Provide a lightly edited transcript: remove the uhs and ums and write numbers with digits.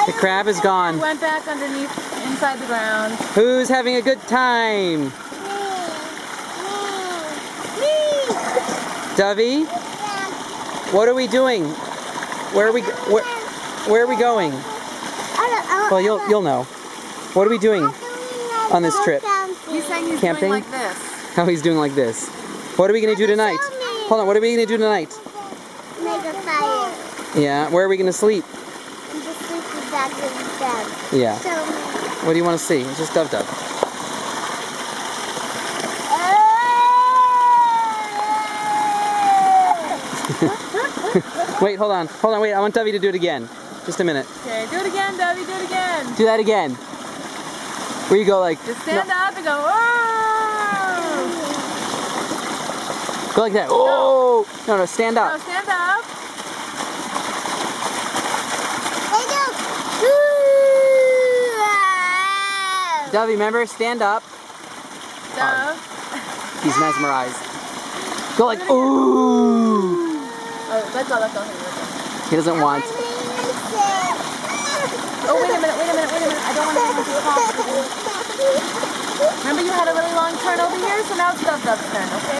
The crab is gone. He went back underneath, inside the ground. Who's having a good time? Me! Dovey? What are we doing? Where are we going? Well, you'll know. What are we doing on this trip? He's saying he's Camping? doing like this. How he's doing like this. What are we going to do tonight? Hold on, what are we going to do tonight? Make a fire. Yeah, where are we going to sleep? And just sleep with that in bed. Yeah. Show me. What do you want to see? It's just Dove Dove. Wait, hold on, wait, I want Dovey to do it again. Just a minute. Okay, do it again, Dovey, do it again. Do that again. Where you go like... Just stand up and go, oh! Go like that. Oh! No, stand No, up. stand up. Dovey, remember? Stand up. Dove. He's mesmerized. Go like, ooh! Oh, let's go. He doesn't want. Oh, wait a minute. I don't want anyone to talk to you. Remember you had a really long turn over here, so now it's Dove Dove's turn, okay?